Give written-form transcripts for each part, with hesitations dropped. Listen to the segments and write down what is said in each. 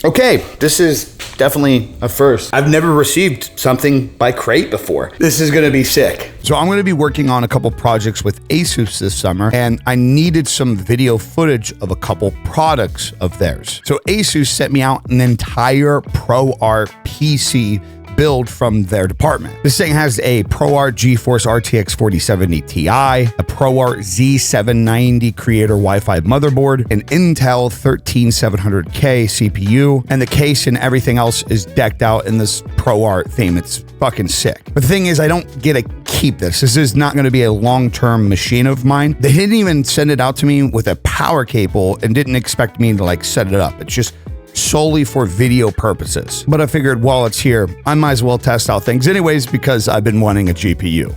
Okay, this is definitely a first. I've never received something by Crate before. This is gonna be sick. So I'm gonna be working on a couple projects with ASUS this summer, and I needed some video footage of a couple products of theirs. So ASUS sent me out an entire ProArt PC build from their department. This thing has a ProArt GeForce RTX 4070 Ti, a ProArt Z790 Creator Wi-Fi motherboard, an Intel 13700K CPU, and the case and everything else is decked out in this ProArt theme. It's fucking sick. But the thing is, I don't get to keep this. This is not going to be a long-term machine of mine. They didn't even send it out to me with a power cable and didn't expect me to like set it up. It's just solely for video purposes. But I figured while it's here, I might as well test out things anyways because I've been wanting a GPU.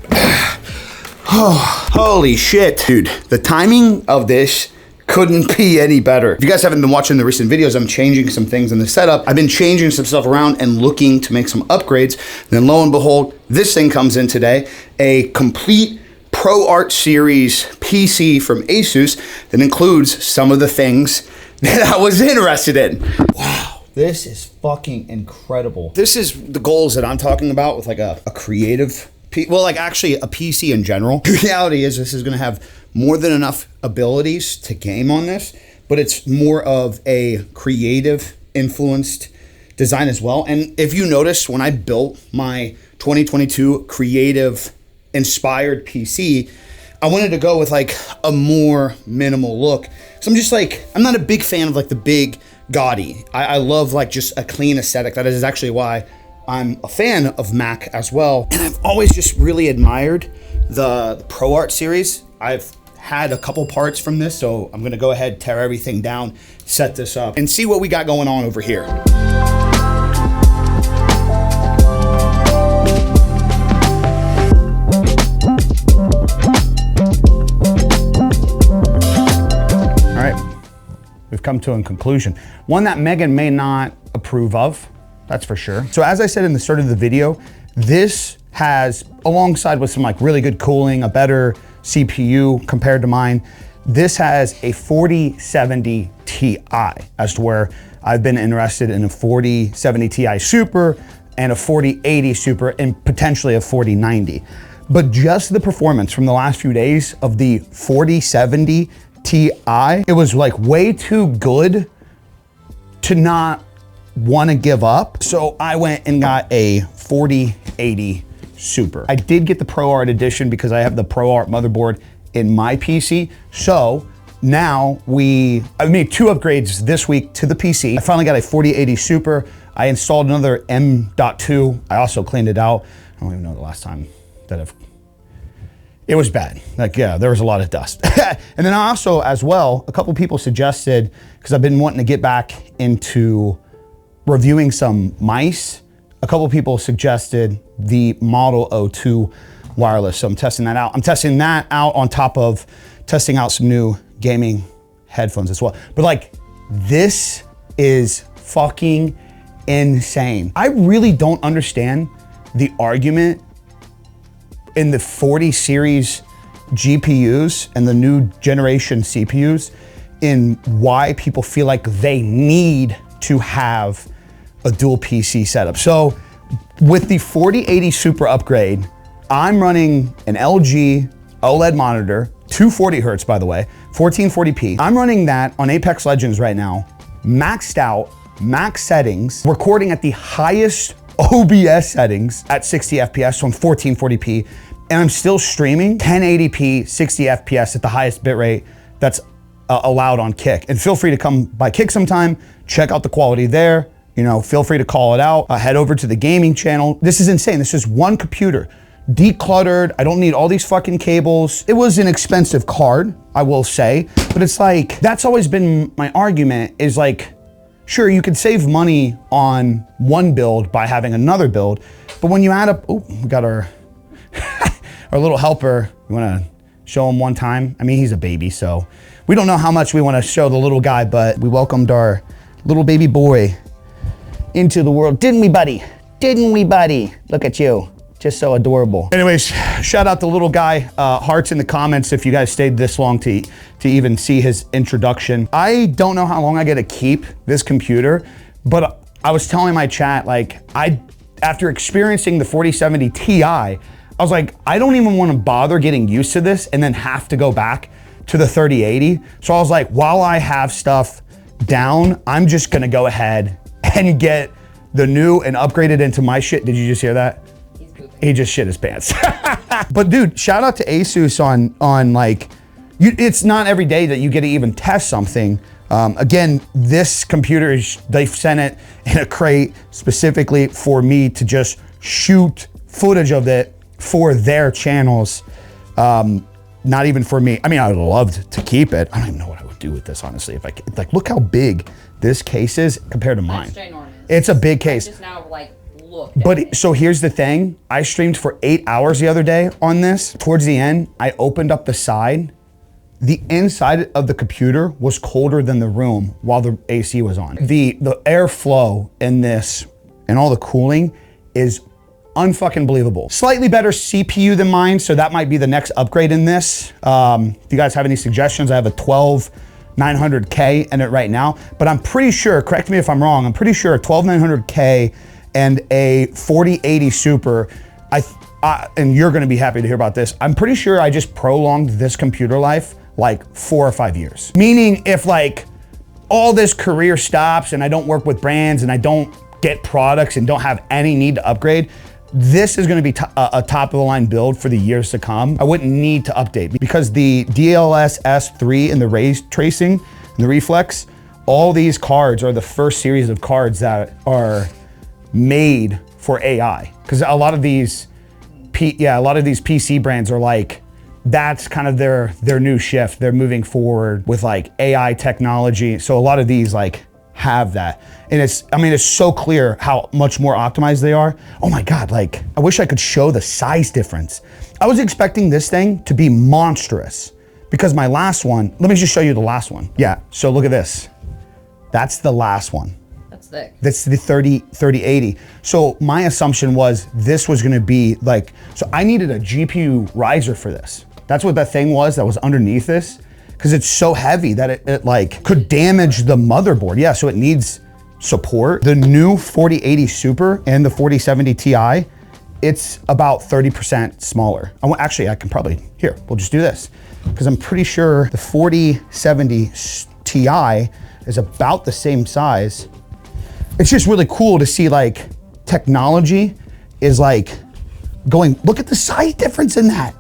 Oh, holy shit. Dude, the timing of this couldn't be any better. If you guys haven't been watching the recent videos, I'm changing some things in the setup. I've been changing some stuff around and looking to make some upgrades. Then lo and behold, this thing comes in today, a complete ProArt series PC from ASUS that includes some of the things that I was interested in. Wow, this is fucking incredible. This is the goals that I'm talking about with like a creative, well, like actually a PC in general. The reality is this is gonna have more than enough abilities to game on this, but it's more of a creative influenced design as well. And if you notice, when I built my 2022 creative inspired PC, I wanted to go with like a more minimal look. So I'm just like, I'm not a big fan of like the big gaudy. I love like just a clean aesthetic. That is actually why I'm a fan of Mac as well. And I've always just really admired the ProArt series. I've had a couple parts from this, so I'm gonna go ahead, tear everything down, set this up, and see what we got going on over here. We've come to a conclusion. One that Megan may not approve of, that's for sure. So as I said in the start of the video, this has, alongside with some like really good cooling, a better CPU compared to mine, this has a 4070 Ti, as to where I've been interested in a 4070 Ti Super and a 4080 Super and potentially a 4090. But just the performance from the last few days of the 4070 Ti, it was like way too good to not want to give up. So I went and got a 4080 Super. I did get the ProArt edition because I have the ProArt motherboard in my PC. So now I made 2 upgrades this week to the PC. I finally got a 4080 Super. I installed another M.2. I also cleaned it out. I don't even know the last time that it was bad. Like, yeah, there was a lot of dust. And then also, as well, a couple people suggested, because I've been wanting to get back into reviewing some mice, a couple people suggested the Model 02 wireless. So I'm testing that out. I'm testing that out on top of testing out some new gaming headphones as well. But like, this is fucking insane. I really don't understand the argument in the 40 series GPUs and the new generation CPUs in why people feel like they need to have a dual PC setup. So with the 4080 Super upgrade, I'm running an LG OLED monitor, 240 hertz by the way, 1440p. I'm running that on Apex Legends right now, maxed out, max settings, recording at the highest OBS settings at 60 FPS on 1440p, and I'm still streaming 1080p, 60 FPS at the highest bitrate that's allowed on Kick. And feel free to come by Kick sometime, check out the quality there, you know, feel free to call it out, head over to the gaming channel. This is insane, this is one computer, decluttered, I don't need all these fucking cables. It was an expensive card, I will say, but it's like, that's always been my argument, is like, sure, you could save money on one build by having another build, but when you add up, oh, we got our little helper. You wanna show him one time? I mean, he's a baby, so we don't know how much we wanna show the little guy, but we welcomed our little baby boy into the world. Didn't we, buddy? Didn't we, buddy? Look at you, just so adorable. Anyways, shout out the little guy. Hearts in the comments if you guys stayed this long to even see his introduction. I don't know how long I get to keep this computer, But I was telling my chat, like, after experiencing the 4070 Ti, I was like, I don't even want to bother getting used to this and then have to go back to the 3080. So I was like, while I have stuff down, I'm just gonna go ahead and get the new and upgrade it into my shit. Did you just hear that? He's pooping. He just shit his pants. But dude, shout out to ASUS on like, it's not every day that you get to even test something. Again, this computer they've sent it in a crate specifically for me to just shoot footage of it for their channels. Not even for me. I mean, I would love to keep it. I don't even know what I would do with this, honestly. If I could, like, look how big this case is compared to mine. That's ginormous. It's a big case. I just now, like, look. But so here's the thing. I streamed for 8 hours the other day on this. Towards the end, I opened up the side. The inside of the computer was colder than the room while the AC was on. The airflow in this and all the cooling is unfucking believable. Slightly better CPU than mine, so that might be the next upgrade in this. If you guys have any suggestions, I have a 12900K in it right now, but I'm pretty sure, correct me if I'm wrong, I'm pretty sure a 12900K and a 4080 Super, and you're gonna be happy to hear about this, I'm pretty sure I just prolonged this computer life like 4 or 5 years. Meaning if like all this career stops and I don't work with brands and I don't get products and don't have any need to upgrade, this is gonna be a top of the line build for the years to come. I wouldn't need to update because the DLSS 3 and the ray tracing and the reflex, all these cards are the first series of cards that are made for AI. Because a lot of these PC brands are like, that's kind of their new shift. They're moving forward with like AI technology. So a lot of these like have that. And it's so clear how much more optimized they are. Oh my God, like, I wish I could show the size difference. I was expecting this thing to be monstrous because my last one, let me just show you the last one. Yeah, so look at this. That's the last one. That's thick. That's the 3080. So my assumption was this was gonna be like, so I needed a GPU riser for this. That's what that thing was that was underneath this, because it's so heavy that it like could damage the motherboard. Yeah, so it needs support. The new 4080 Super and the 4070 Ti, it's about 30% smaller. Actually, I can probably, here, we'll just do this. Because I'm pretty sure the 4070 Ti is about the same size. It's just really cool to see like technology is like going, look at the size difference in that.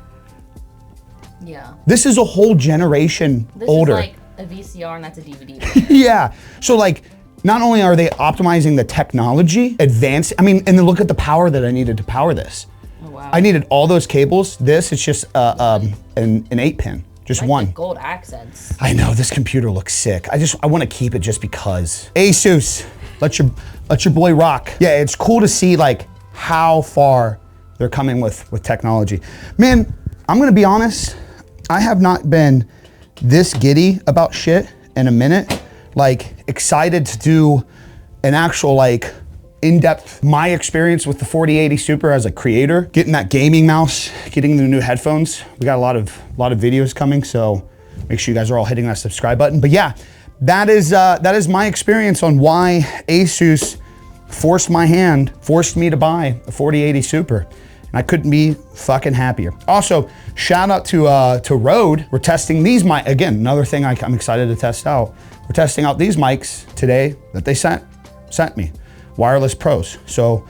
Yeah. This is a whole generation older. This is like a VCR and that's a DVD. Yeah. So like, not only are they optimizing the technology, advanced, I mean, and then look at the power that I needed to power this. Oh, wow. I needed all those cables. This, it's just an 8-pin, just like one. The gold accents. I know, this computer looks sick. I want to keep it just because. ASUS, let your boy rock. Yeah, it's cool to see like how far they're coming with technology. Man, I'm gonna be honest, I have not been this giddy about shit in a minute. Like excited to do an actual like in-depth, my experience with the 4080 Super as a creator, getting that gaming mouse, getting the new headphones. We got a lot of videos coming, so make sure you guys are all hitting that subscribe button. But yeah, that is my experience on why ASUS forced me to buy a 4080 Super. And I couldn't be fucking happier. Also, shout out to Rode. We're testing these mics. Again, another thing I'm excited to test out. We're testing out these mics today that they sent me, Wireless Pros. So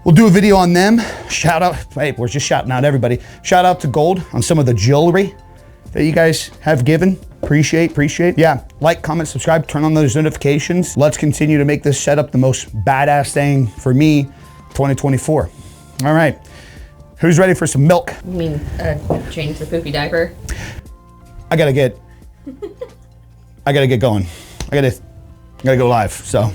we'll do a video on them. Shout out, hey, we're just shouting out everybody. Shout out to Gold on some of the jewelry that you guys have given. Appreciate. Yeah, like, comment, subscribe, turn on those notifications. Let's continue to make this setup the most badass thing for me, 2024. All right. Who's ready for some milk? You mean change the poopy diaper? I gotta get going. I gotta go live, so.